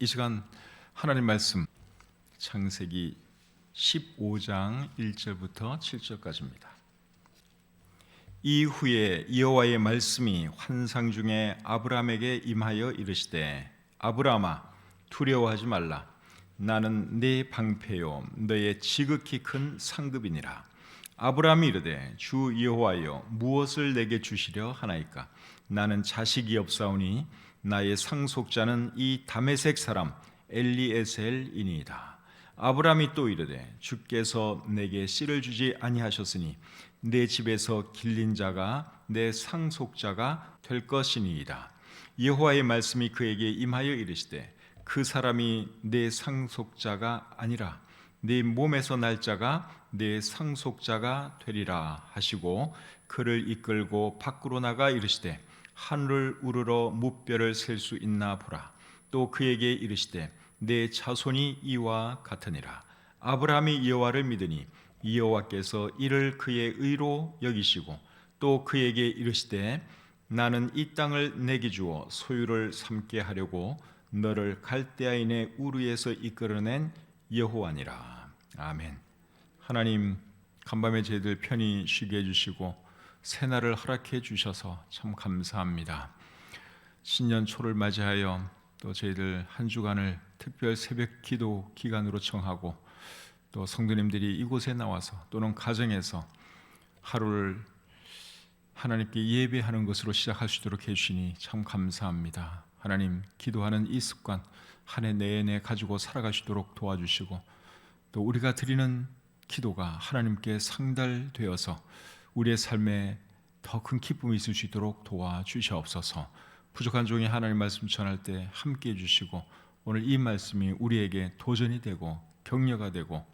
이 시간 하나님 말씀 창세기 15장 1절부터 7절까지입니다. 이후에 여호와의 말씀이 환상 중에 아브라함에게 임하여 이르시되 아브라함아 두려워하지 말라. 나는 네 방패요 너의 지극히 큰 상급이니라. 아브라함이 이르되 주 여호와여 무엇을 내게 주시려 하나이까. 나는 자식이 없사오니 나의 상속자는 이 다메섹 사람 엘리에셀이니이다. 아브라함이 또 이르되 주께서 내게 씨를 주지 아니하셨으니 내 집에서 길린 자가 내 상속자가 될 것이니이다. 여호와의 말씀이 그에게 임하여 이르시되 그 사람이 내 상속자가 아니라 네 몸에서 날 자가 내 상속자가 되리라 하시고 그를 이끌고 밖으로 나가 이르시되 하늘을 우러러 무뼈를 셀 수 있나 보라. 또 그에게 이르시되 내 자손이 이와 같으니라. 아브라함이 여호와를 믿으니 여호와께서 이를 그의 의로 여기시고 또 그에게 이르시되 나는 이 땅을 내게 주어 소유를 삼게 하려고 너를 갈대아인의 우르에서 이끌어낸 여호와니라. 아멘. 하나님, 간밤에 저희들 편히 쉬게 해주시고 새날을 허락해 주셔서 참 감사합니다. 신년 초를 맞이하여 또 저희들 한 주간을 특별 새벽 기도 기간으로 정하고 또 성도님들이 이곳에 나와서 또는 가정에서 하루를 하나님께 예배하는 것으로 시작할 수 있도록 해주시니 참 감사합니다. 하나님, 기도하는 이 습관 한 해 내내 가지고 살아가시도록 도와주시고 또 우리가 드리는 기도가 하나님께 상달되어서 우리의 삶에 더 큰 기쁨이 있을 수 있도록 도와주시옵소서. 부족한 종이 하나님 말씀 전할 때 함께해 주시고 오늘 이 말씀이 우리에게 도전이 되고 격려가 되고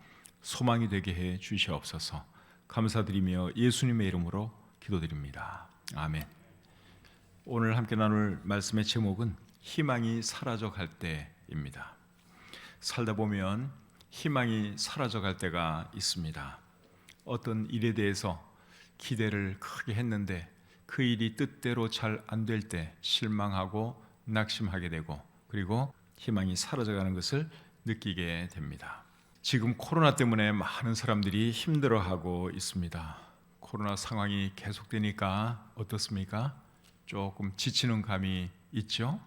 소망이 되게 해 주시옵소서. 감사드리며 예수님의 이름으로 기도드립니다. 아멘. 오늘 함께 나눌 말씀의 제목은 희망이 사라져갈 때입니다. 살다 보면 희망이 사라져갈 때가 있습니다. 어떤 일에 대해서 기대를 크게 했는데 그 일이 뜻대로 잘 안 될 때 실망하고 낙심하게 되고 그리고 희망이 사라져가는 것을 느끼게 됩니다. 지금 코로나 때문에 많은 사람들이 힘들어하고 있습니다. 코로나 상황이 계속되니까 어떻습니까? 조금 지치는 감이 있죠?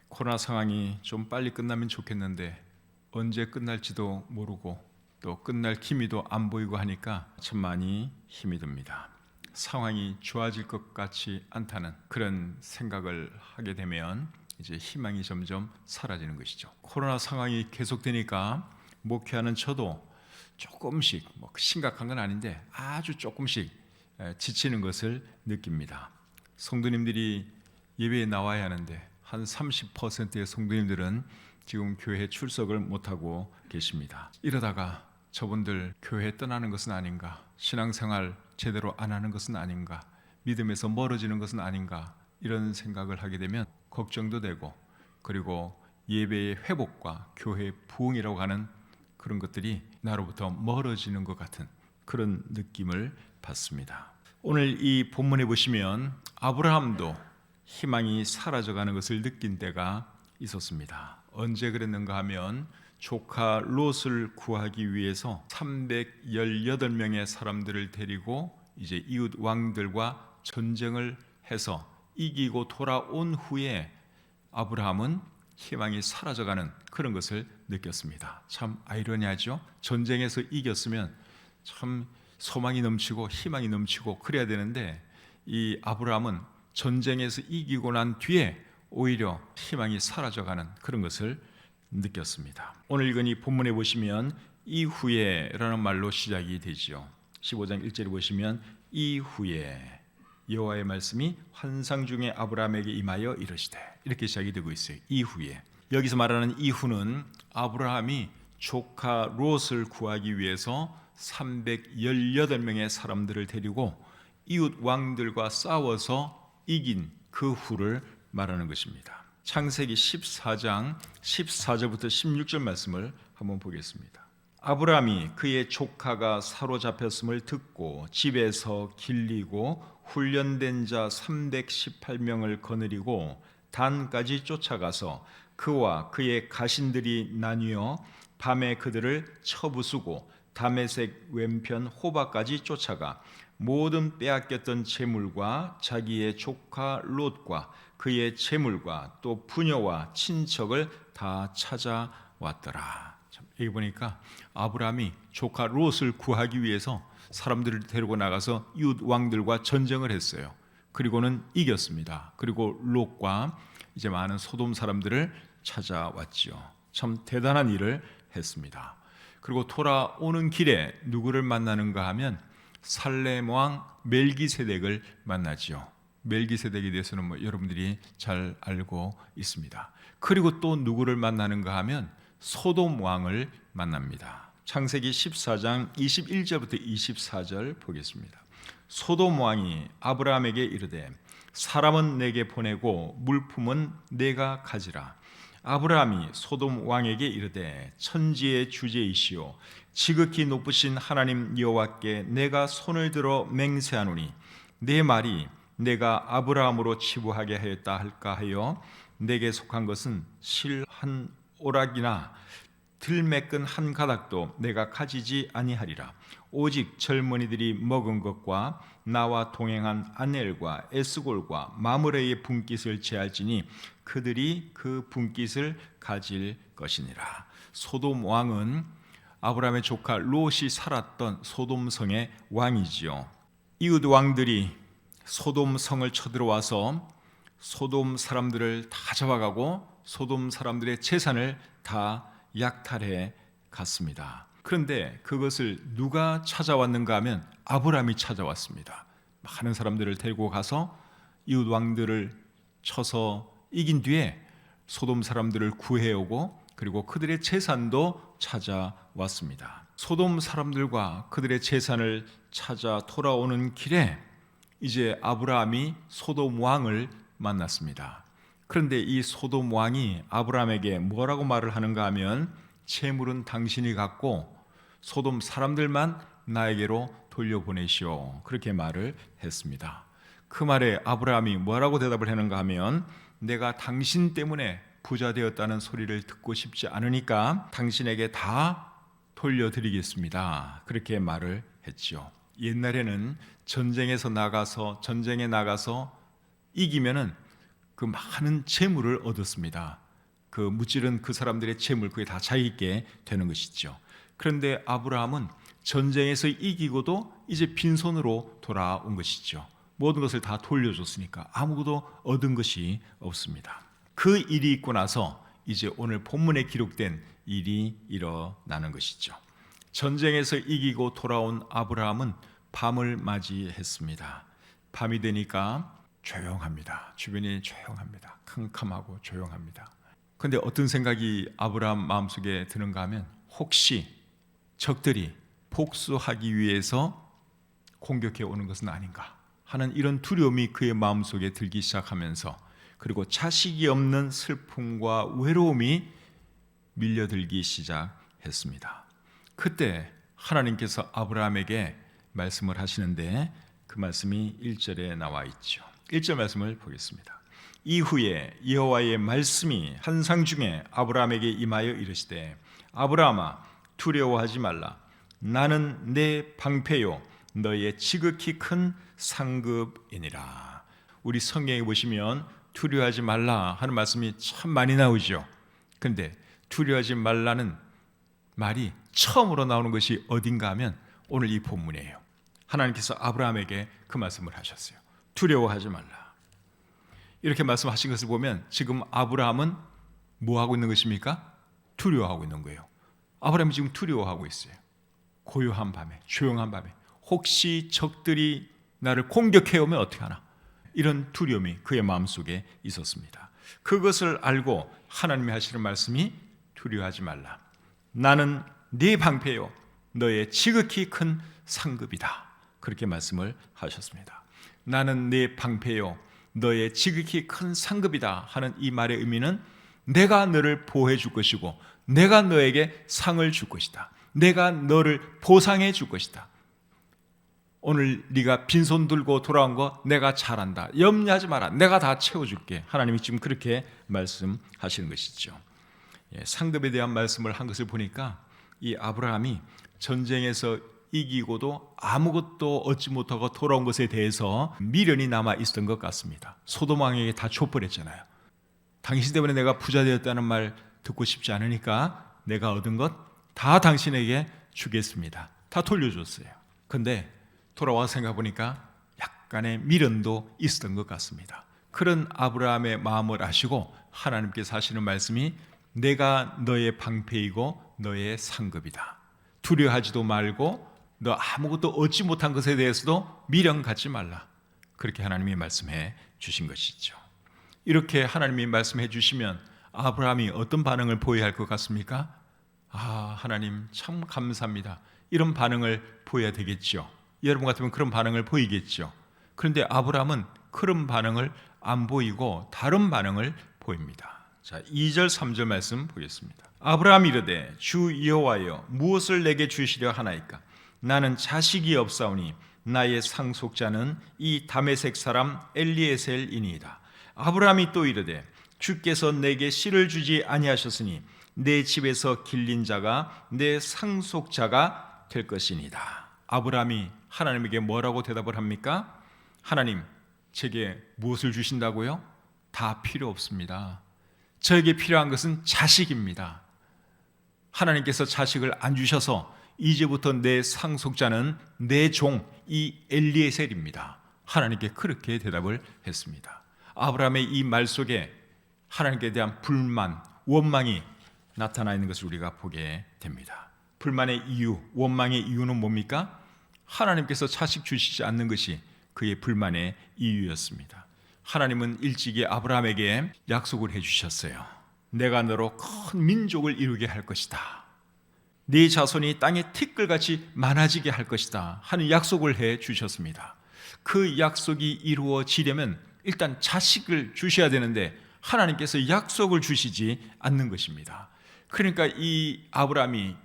코로나 상황이 좀 빨리 끝나면 좋겠는데 언제 끝날지도 모르고 또 끝날 기미도 안 보이고 하니까 참 많이 힘이 듭니다. 상황이 좋아질 것 같지 않다는 그런 생각을 하게 되면 이제 희망이 점점 사라지는 것이죠. 코로나 상황이 계속되니까 목회하는 저도 조금씩 심각한 건 아닌데 아주 조금씩 지치는 것을 느낍니다. 성도님들이 예배에 나와야 하는데 한 30%의 성도님들은 지금 교회에 출석을 못하고 계십니다. 이러다가 저분들 교회 떠나는 것은 아닌가, 신앙생활 제대로 안 하는 것은 아닌가, 믿음에서 멀어지는 것은 아닌가 이런 생각을 하게 되면 걱정도 되고 그리고 예배의 회복과 교회의 부흥이라고 하는 그런 것들이 나로부터 멀어지는 것 같은 그런 느낌을 받습니다. 오늘 이 본문에 보시면 아브라함도 희망이 사라져가는 것을 느낀 때가 있었습니다. 언제 그랬는가 하면 조카 롯을 구하기 위해서 318명의 사람들을 데리고 이제 이웃 왕들과 전쟁을 해서 이기고 돌아온 후에 아브라함은 희망이 사라져가는 그런 것을 느꼈습니다. 참 아이러니하죠? 전쟁에서 이겼으면 참 소망이 넘치고 희망이 넘치고 그래야 되는데 이 아브라함은 전쟁에서 이기고 난 뒤에 오히려 희망이 사라져가는 그런 것을 느꼈습니다. 오늘 읽은 이 본문에 보시면 이후에 라는 말로 시작이 되죠. 15장 1절에 보시면 이후에 여호와의 말씀이 환상 중에 아브라함에게 임하여 이르시되 이렇게 시작이 되고 있어요. 이후에 여기서 말하는 이후는 아브라함이 조카 롯을 구하기 위해서 318명의 사람들을 데리고 이웃 왕들과 싸워서 이긴 그 후를 말하는 것입니다. 창세기 14장 14절부터 16절 말씀을 한번 보겠습니다. 아브라함이 그의 조카가 사로잡혔음을 듣고 집에서 길리고 훈련된 자 318명을 거느리고 단까지 쫓아가서 그와 그의 가신들이 나뉘어 밤에 그들을 쳐부수고 다메섹 왼편 호바까지 쫓아가 모든 빼앗겼던 재물과 자기의 조카 롯과 그의 재물과 또 부녀와 친척을 다 찾아왔더라. 여기 보니까 아브라함이 조카 롯을 구하기 위해서 사람들을 데리고 나가서 이웃 왕들과 전쟁을 했어요. 그리고는 이겼습니다. 그리고 롯과 이제 많은 소돔 사람들을 찾아왔지요. 참 대단한 일을 했습니다. 그리고 돌아오는 길에 누구를 만나는가 하면 살렘 왕 멜기세덱을 만나지요. 멜기세덱에 대해서는 여러분들이 잘 알고 있습니다. 그리고 또 누구를 만나는가 하면 소돔 왕을 만납니다. 창세기 14장 21절부터 24절 보겠습니다. 소돔 왕이 아브라함에게 이르되 사람은 내게 보내고 물품은 내가 가지라. 아브라함이 소돔 왕에게 이르되 천지의 주제이시오 지극히 높으신 하나님 여호와께 내가 손을 들어 맹세하노니 내 말이 내가 아브라함으로 치부하게 하였다 할까 하여 내게 속한 것은 실 한 오락이나 들매끈 한 가닥도 내가 가지지 아니하리라. 오직 젊은이들이 먹은 것과 나와 동행한 아넬과 에스골과 마므레의 분깃을 제할지니 그들이 그 분깃을 가질 것이니라. 소돔 왕은 아브라함의 조카 롯이 살았던 소돔 성의 왕이지요. 이웃 왕들이 소돔 성을 쳐들어와서 소돔 사람들을 다 잡아가고 소돔 사람들의 재산을 다 약탈해 갔습니다. 그런데 그것을 누가 찾아왔는가 하면 아브라함이 찾아왔습니다. 많은 사람들을 데리고 가서 이웃 왕들을 쳐서 이긴 뒤에 소돔 사람들을 구해오고 그리고 그들의 재산도 찾아왔습니다. 소돔 사람들과 그들의 재산을 찾아 돌아오는 길에 이제 아브라함이 소돔 왕을 만났습니다. 그런데 이 소돔 왕이 아브라함에게 뭐라고 말을 하는가 하면 재물은 당신이 갖고 소돔 사람들만 나에게로 돌려보내시오. 그렇게 말을 했습니다. 그 말에 아브라함이 뭐라고 대답을 하는가 하면 내가 당신 때문에 부자 되었다는 소리를 듣고 싶지 않으니까 당신에게 다 돌려드리겠습니다. 그렇게 말을 했죠. 옛날에는 전쟁에 나가서 이기면은 그 많은 재물을 얻었습니다. 그 무찌른 그 사람들의 재물 그게 다 자기게 되는 것이죠. 그런데 아브라함은 전쟁에서 이기고도 이제 빈손으로 돌아온 것이죠. 모든 것을 다 돌려줬으니까 아무것도 얻은 것이 없습니다. 그 일이 있고 나서 이제 오늘 본문에 기록된 일이 일어나는 것이죠. 전쟁에서 이기고 돌아온 아브라함은 밤을 맞이했습니다. 밤이 되니까 조용합니다. 주변이 조용합니다. 캄캄하고 조용합니다. 그런데 어떤 생각이 아브라함 마음속에 드는가 하면 혹시 적들이 복수하기 위해서 공격해 오는 것은 아닌가 하는 이런 두려움이 그의 마음속에 들기 시작하면서 그리고 자식이 없는 슬픔과 외로움이 밀려들기 시작했습니다. 그때 하나님께서 아브라함에게 말씀을 하시는데 그 말씀이 1절에 나와 있죠. 1절 말씀을 보겠습니다. 이후에 여호와의 말씀이 환상 중에 아브라함에게 임하여 이르시되 아브라함아 두려워하지 말라. 나는 내 방패요 너의 지극히 큰 상급이니라. 우리 성경에 보시면 두려워하지 말라 하는 말씀이 참 많이 나오죠. 그런데 두려워하지 말라는 말이 처음으로 나오는 것이 어딘가 하면 오늘 이 본문이에요. 하나님께서 아브라함에게 그 말씀을 하셨어요. 두려워하지 말라. 이렇게 말씀하신 것을 보면 지금 아브라함은 뭐 하고 있는 것입니까? 두려워하고 있는 거예요. 아브라함이 지금 두려워하고 있어요. 고요한 밤에, 조용한 밤에 혹시 적들이 나를 공격해 오면 어떻게 하나? 이런 두려움이 그의 마음속에 있었습니다. 그것을 알고 하나님이 하시는 말씀이 두려워하지 말라. 나는 네 방패요 너의 지극히 큰 상급이다. 그렇게 말씀을 하셨습니다. 나는 네 방패요 너의 지극히 큰 상급이다 하는 이 말의 의미는 내가 너를 보호해 줄 것이고 내가 너에게 상을 줄 것이다. 내가 너를 보상해 줄 것이다. 오늘 네가 빈손 들고 돌아온 거 내가 잘한다. 염려하지 마라. 내가 다 채워줄게. 하나님이 지금 그렇게 말씀하시는 것이죠. 상급에 대한 말씀을 한 것을 보니까 이 아브라함이 전쟁에서 이기고도 아무것도 얻지 못하고 돌아온 것에 대해서 미련이 남아 있었던 것 같습니다. 소돔 왕에게 다 족벌했잖아요. 당신 때문에 내가 부자 되었다는 말 듣고 싶지 않으니까 내가 얻은 것 다 당신에게 주겠습니다. 다 돌려줬어요. 근데 돌아와 생각해보니까 약간의 미련도 있었던 것 같습니다. 그런 아브라함의 마음을 아시고 하나님께서 하시는 말씀이 내가 너의 방패이고 너의 상급이다. 두려워하지도 말고 너 아무것도 얻지 못한 것에 대해서도 미련 갖지 말라. 그렇게 하나님이 말씀해 주신 것이죠. 이렇게 하나님이 말씀해 주시면 아브라함이 어떤 반응을 보여야 할 것 같습니까? 하나님 참 감사합니다. 이런 반응을 보여야 되겠죠. 여러분 같으면 그런 반응을 보이겠죠. 그런데 아브라함은 그런 반응을 안 보이고 다른 반응을 보입니다. 자, 2절 3절 말씀 보겠습니다. 아브라함이 이르되 주 여호와여 무엇을 내게 주시려 하나이까? 나는 자식이 없사오니 나의 상속자는 이 다메섹 사람 엘리에셀이니이다. 아브라함이 또 이르되 주께서 내게 씨를 주지 아니하셨으니 내 집에서 길린 자가 내 상속자가 될 것이니이다. 아브라함이 하나님에게 뭐라고 대답을 합니까? 하나님, 제게 무엇을 주신다고요? 다 필요 없습니다. 저에게 필요한 것은 자식입니다. 하나님께서 자식을 안 주셔서 이제부터 내 상속자는 내 종 이 엘리에셀입니다. 하나님께 그렇게 대답을 했습니다. 아브라함의 이 말 속에 하나님께 대한 불만, 원망이 나타나 있는 것을 우리가 보게 됩니다. 불만의 이유, 원망의 이유는 뭡니까? 하나님께서 자식 주시지 않는 것이 그의 불만의 이유였습니다. 하나님은 일찍이 아브라함에게 약속을 해주셨어요. 내가 너로 큰 민족을 이루게 할 것이다. 네 자손이 땅의 티끌같이 많아지게 할 것이다 하는 약속을 해주셨습니다. 그 약속이 이루어지려면 일단 자식을 주셔야 되는데 하나님께서 약속을 주시지 않는 것입니다. 그러니까 이 아브라함이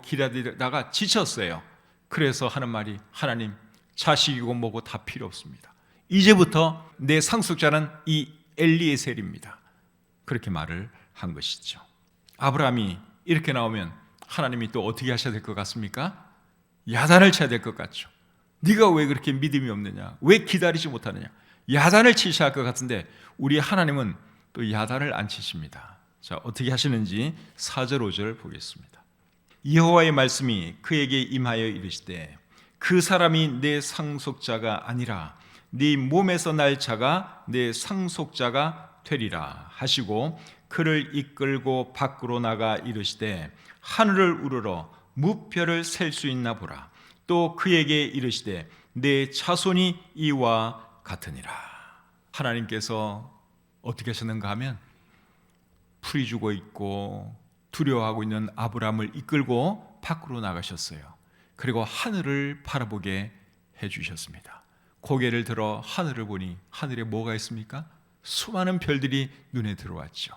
기다리다가 지쳤어요. 그래서 하는 말이 하나님 자식이고 뭐고 다 필요 없습니다. 이제부터 내 상속자는 이 엘리에셀입니다. 그렇게 말을 한 것이죠. 아브라함이 이렇게 나오면 하나님이 또 어떻게 하셔야 될 것 같습니까? 야단을 쳐야 될 것 같죠. 네가 왜 그렇게 믿음이 없느냐? 왜 기다리지 못하느냐? 야단을 치셔야 할 것 같은데 우리 하나님은 또 야단을 안 치십니다. 자, 어떻게 하시는지 4절 5절 보겠습니다. 여호와의 말씀이 그에게 임하여 이르시되 그 사람이 내 상속자가 아니라 네 몸에서 날 자가 내 상속자가 되리라 하시고 그를 이끌고 밖으로 나가 이르시되 하늘을 우러러 무뼈를 셀 수 있나 보라. 또 그에게 이르시되 내 자손이 이와 같으니라. 하나님께서 어떻게 하셨는가 하면 풀이 죽어 있고 두려워하고 있는 아브라함을 이끌고 밖으로 나가셨어요. 그리고 하늘을 바라보게 해주셨습니다. 고개를 들어 하늘을 보니 하늘에 뭐가 있습니까? 수많은 별들이 눈에 들어왔죠.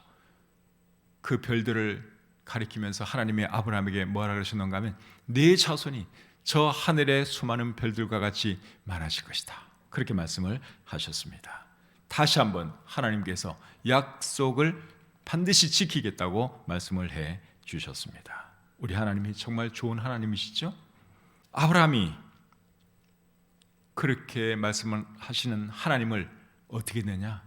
그 별들을 가리키면서 하나님의 아브라함에게 뭐라 그러셨는가 하면 네 자손이 저 하늘의 수많은 별들과 같이 많아질 것이다. 그렇게 말씀을 하셨습니다. 다시 한번 하나님께서 약속을 반드시 지키겠다고 말씀을 해 주셨습니다. 우리 하나님이 정말 좋은 하나님이시죠? 아브라함이 그렇게 말씀을 하시는 하나님을 어떻게 했느냐?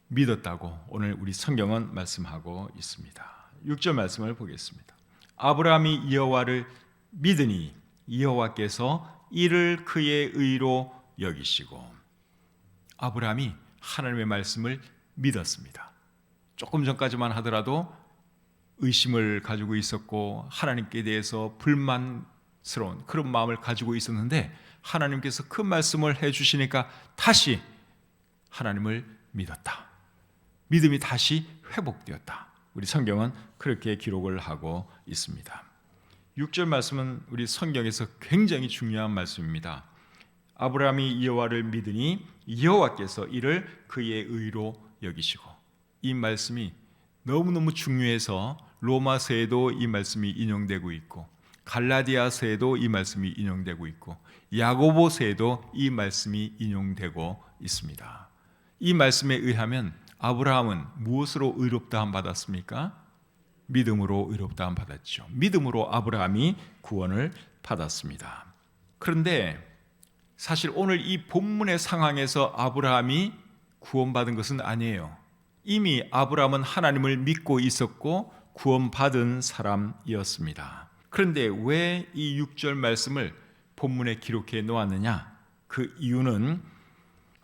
믿었다고 오늘 우리 성경은 말씀하고 있습니다. 6절 말씀을 보겠습니다. 아브라함이 여호와를 믿으니 여호와께서 이를 그의 의로 여기시고. 아브라함이 하나님의 말씀을 믿었습니다. 조금 전까지만 하더라도 의심을 가지고 있었고 하나님께 대해서 불만스러운 그런 마음을 가지고 있었는데 하나님께서 그 말씀을 해주시니까 다시 하나님을 믿었다. 믿음이 다시 회복되었다. 우리 성경은 그렇게 기록을 하고 있습니다. 6절 말씀은 우리 성경에서 굉장히 중요한 말씀입니다. 아브라함이 여호와를 믿으니 여호와께서 이를 그의 의로 여기시고. 이 말씀이 너무너무 중요해서 로마서에도 이 말씀이 인용되고 있고 갈라디아서에도 이 말씀이 인용되고 있고 야고보서에도 이 말씀이 인용되고 있습니다. 이 말씀에 의하면 아브라함은 무엇으로 의롭다함 받았습니까? 믿음으로 의롭다함 받았죠. 믿음으로 아브라함이 구원을 받았습니다. 그런데 사실 오늘 이 본문의 상황에서 아브라함이 구원받은 것은 아니에요. 이미 아브라함은 하나님을 믿고 있었고 구원받은 사람이었습니다. 그런데 왜 이 6절 말씀을 본문에 기록해 놓았느냐? 그 이유는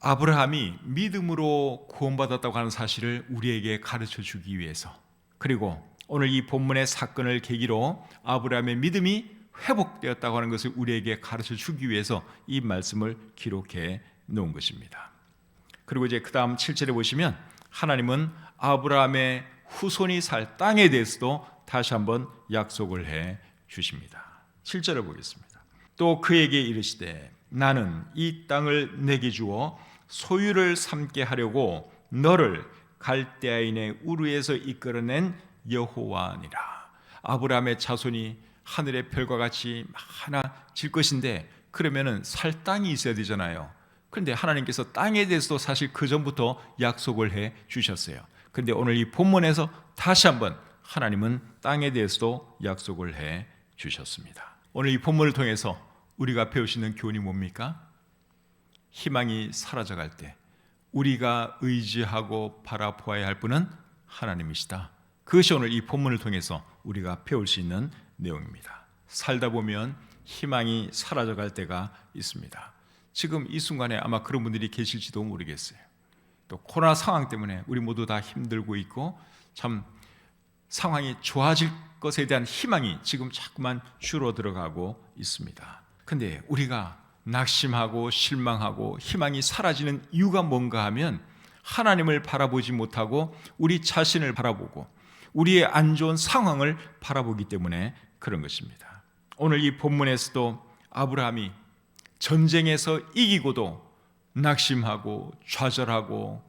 아브라함이 믿음으로 구원받았다고 하는 사실을 우리에게 가르쳐 주기 위해서, 그리고 오늘 이 본문의 사건을 계기로 아브라함의 믿음이 회복되었다고 하는 것을 우리에게 가르쳐 주기 위해서 이 말씀을 기록해 놓은 것입니다. 그리고 이제 그 다음 7절에 보시면 하나님은 아브라함의 후손이 살 땅에 대해서도 다시 한번 약속을 해 주십니다. 7절을 보겠습니다. 또 그에게 이르시되 나는 이 땅을 내게 주어 소유를 삼게 하려고 너를 갈대아인의 우르에서 이끌어낸 여호와니라. 아브라함의 자손이 하늘의 별과 같이 많아질 것인데 그러면은 살 땅이 있어야 되잖아요. 그런데 하나님께서 땅에 대해서도 사실 그 전부터 약속을 해 주셨어요. 그런데 오늘 이 본문에서 다시 한번 하나님은 땅에 대해서도 약속을 해 주셨습니다. 오늘 이 본문을 통해서 우리가 배울 수 있는 교훈이 뭡니까? 희망이 사라져갈 때 우리가 의지하고 바라보아야 할 분은 하나님이시다. 그것이 오늘 이 본문을 통해서 우리가 배울 수 있는 내용입니다. 살다 보면 희망이 사라져갈 때가 있습니다. 지금 이 순간에 아마 그런 분들이 계실지도 모르겠어요. 또 코로나 상황 때문에 우리 모두 다 힘들고 있고 참 상황이 좋아질 것에 대한 희망이 지금 자꾸만 줄어들어가고 있습니다. 근데 우리가 낙심하고 실망하고 희망이 사라지는 이유가 뭔가 하면 하나님을 바라보지 못하고 우리 자신을 바라보고 우리의 안 좋은 상황을 바라보기 때문에 그런 것입니다. 오늘 이 본문에서도 아브라함이 전쟁에서 이기고도 낙심하고 좌절하고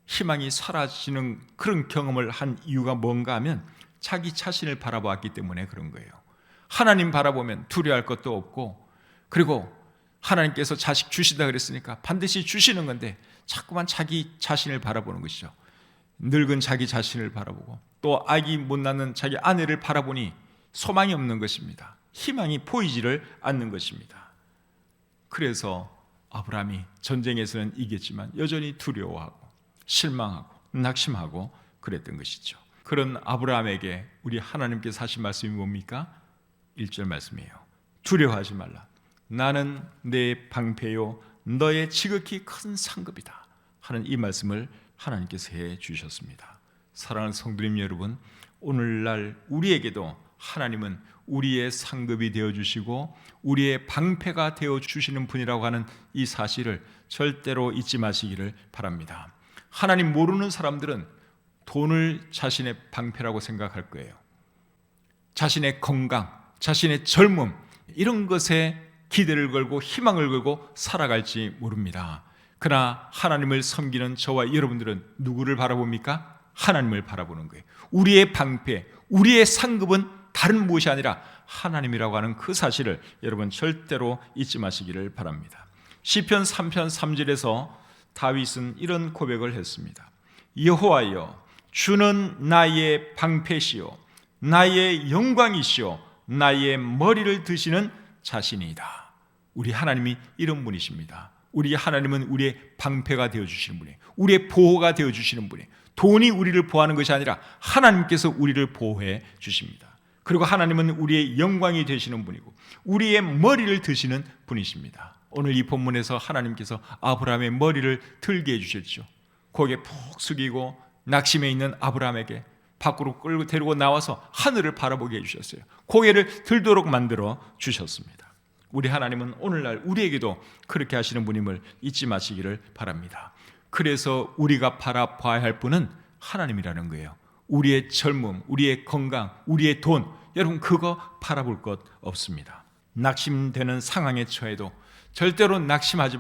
희망이 사라지는 그런 경험을 한 이유가 뭔가 하면 자기 자신을 바라보았기 때문에 그런 거예요. 하나님 바라보면 두려워할 것도 없고, 그리고 하나님께서 자식 주시다 그랬으니까 반드시 주시는 건데 자꾸만 자기 자신을 바라보는 것이죠. 늙은 자기 자신을 바라보고 또 아기 못 낳는 자기 아내를 바라보니 소망이 없는 것입니다. 희망이 보이지를 않는 것입니다. 그래서 아브라함이 전쟁에서는 이겼지만 여전히 두려워하고 실망하고 낙심하고 그랬던 것이죠. 그런 아브라함에게 우리 하나님께서 하신 말씀이 뭡니까? 1절 말씀이에요. 두려워하지 말라. 나는 내 방패요 너의 지극히 큰 상급이다 하는 이 말씀을 하나님께서 해 주셨습니다. 사랑하는 성도님 여러분, 오늘날 우리에게도 하나님은 우리의 상급이 되어주시고 우리의 방패가 되어주시는 분이라고 하는 이 사실을 절대로 잊지 마시기를 바랍니다. 하나님 모르는 사람들은 돈을 자신의 방패라고 생각할 거예요. 자신의 건강, 자신의 젊음, 이런 것에 기대를 걸고 희망을 걸고 살아갈지 모릅니다. 그러나 하나님을 섬기는 저와 여러분들은 누구를 바라봅니까? 하나님을 바라보는 거예요. 우리의 방패, 우리의 상급은 다른 무엇이 아니라 하나님이라고 하는 그 사실을 여러분 절대로 잊지 마시기를 바랍니다. 시편 3편 3절에서 다윗은 이런 고백을 했습니다. 여호와여, 주는 나의 방패시요 나의 영광이시요 나의 머리를 드시는 자신이다. 우리 하나님이 이런 분이십니다. 우리 하나님은 우리의 방패가 되어주시는 분이에요. 우리의 보호가 되어주시는 분이에요. 돈이 우리를 보호하는 것이 아니라 하나님께서 우리를 보호해 주십니다. 그리고 하나님은 우리의 영광이 되시는 분이고 우리의 머리를 드시는 분이십니다. 오늘 이 본문에서 하나님께서 아브라함의 머리를 들게 해주셨죠. 고개 푹 숙이고 낙심해 있는 아브라함에게 밖으로 끌고 데리고 나와서 하늘을 바라보게 해주셨어요. 고개를 들도록 만들어 주셨습니다. 우리 하나님은 오늘날 우리에게도 그렇게 하시는 분임을 잊지 마시기를 바랍니다. 그래서 우리가 바라봐야 할 분은 하나님이라는 거예요. 우리의 젊음, 우리의 건강, 우리의 돈, 여러분 그거 바라볼 것 없습니다. 낙심되는 상황에 처해도 절대로 낙심하지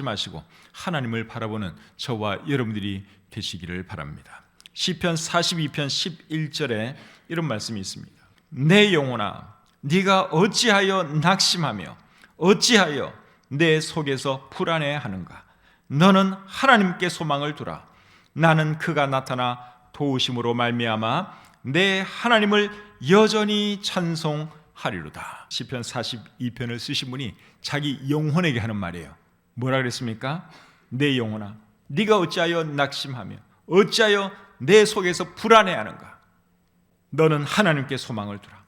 마시고 하나님을 바라보는 저와 여러분들이 되시기를 바랍니다. 시편 42편 11절에 이런 말씀이 있습니다. 내 영혼아 네가 어찌하여 낙심하며 어찌하여 내 속에서 불안해하는가? 너는 하나님께 소망을 두라. 나는 그가 나타나 도우심으로 말미암아 내 하나님을 여전히 찬송하리로다. 시편 42편을 쓰신 분이 자기 영혼에게 하는 말이에요. 뭐라 그랬습니까? 내 영혼아, 네가 어찌하여 낙심하며 어찌하여 내 속에서 불안해하는가? 너는 하나님께 소망을 두라.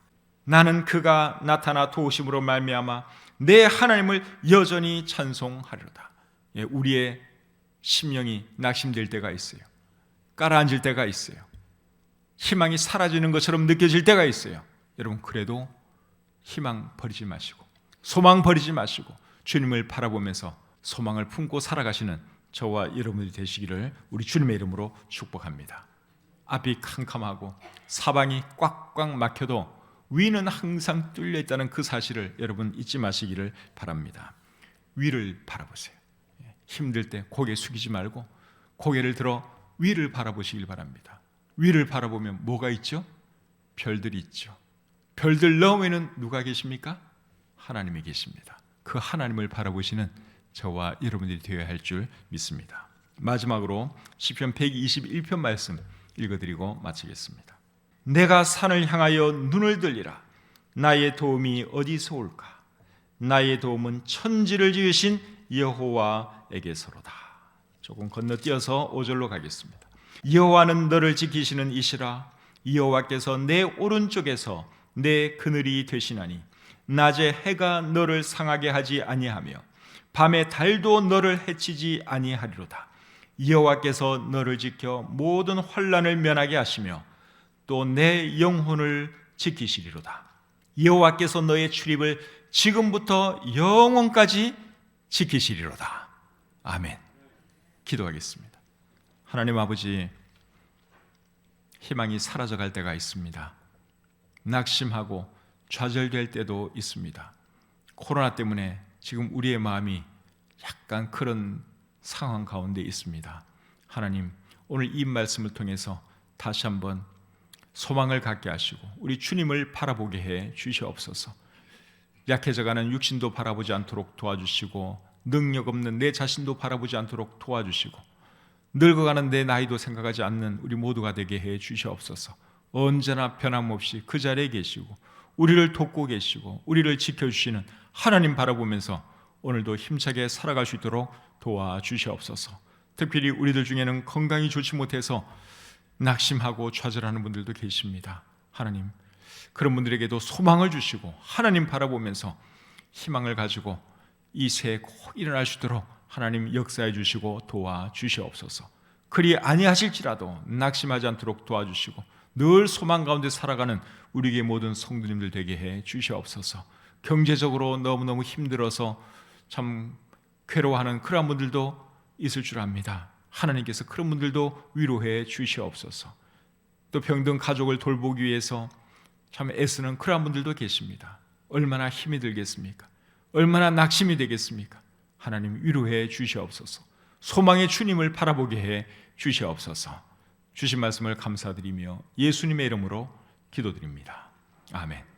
나는 그가 나타나 도우심으로 말미암아 내 하나님을 여전히 찬송하리로다. 우리의 심령이 낙심될 때가 있어요. 가라앉을 때가 있어요. 희망이 사라지는 것처럼 느껴질 때가 있어요. 여러분, 그래도 희망 버리지 마시고 소망 버리지 마시고 주님을 바라보면서 소망을 품고 살아가시는 저와 여러분들이 되시기를 우리 주님의 이름으로 축복합니다. 앞이 캄캄하고 사방이 꽉꽉 막혀도 위는 항상 뚫려 있다는 그 사실을 여러분 잊지 마시기를 바랍니다. 위를 바라보세요. 힘들 때 고개 숙이지 말고 고개를 들어 위를 바라보시길 바랍니다. 위를 바라보면 뭐가 있죠? 별들이 있죠. 별들 너머에는 누가 계십니까? 하나님이 계십니다. 그 하나님을 바라보시는 저와 여러분들이 되어야 할 줄 믿습니다. 마지막으로 시편 121편 말씀 읽어드리고 마치겠습니다. 내가 산을 향하여 눈을 들리라. 나의 도움이 어디서 올까? 나의 도움은 천지를 지으신 여호와에게서로다. 조금 건너뛰어서 5절로 가겠습니다. 여호와는 너를 지키시는 이시라. 여호와께서 내 오른쪽에서 내 그늘이 되시나니 낮에 해가 너를 상하게 하지 아니하며 밤에 달도 너를 해치지 아니하리로다. 여호와께서 너를 지켜 모든 환난을 면하게 하시며 또 내 영혼을 지키시리로다. 여호와께서 너의 출입을 지금부터 영원까지 지키시리로다. 아멘. 기도하겠습니다. 하나님 아버지, 희망이 사라져갈 때가 있습니다. 낙심하고 좌절될 때도 있습니다. 코로나 때문에 지금 우리의 마음이 약간 그런 상황 가운데 있습니다. 하나님, 오늘 이 말씀을 통해서 다시 한번 소망을 갖게 하시고 우리 주님을 바라보게 해 주시옵소서. 약해져가는 육신도 바라보지 않도록 도와주시고 능력 없는 내 자신도 바라보지 않도록 도와주시고 늙어가는 내 나이도 생각하지 않는 우리 모두가 되게 해 주시옵소서. 언제나 변함없이 그 자리에 계시고 우리를 돕고 계시고 우리를 지켜주시는 하나님 바라보면서 오늘도 힘차게 살아갈 수 있도록 도와주시옵소서. 특별히 우리들 중에는 건강이 좋지 못해서 낙심하고 좌절하는 분들도 계십니다. 하나님, 그런 분들에게도 소망을 주시고 하나님 바라보면서 희망을 가지고 이 새해 꼭 일어날 수 있도록 하나님 역사해 주시고 도와주시옵소서. 그리 아니하실지라도 낙심하지 않도록 도와주시고 늘 소망 가운데 살아가는 우리에게 모든 성도님들 되게 해 주시옵소서. 경제적으로 너무너무 힘들어서 참 괴로워하는 그런 분들도 있을 줄 압니다. 하나님께서 그런 분들도 위로해 주시옵소서. 또 병든 가족을 돌보기 위해서 참 애쓰는 그런 분들도 계십니다. 얼마나 힘이 들겠습니까? 얼마나 낙심이 되겠습니까? 하나님 위로해 주시옵소서. 소망의 주님을 바라보게 해 주시옵소서. 주신 말씀을 감사드리며 예수님의 이름으로 기도드립니다. 아멘.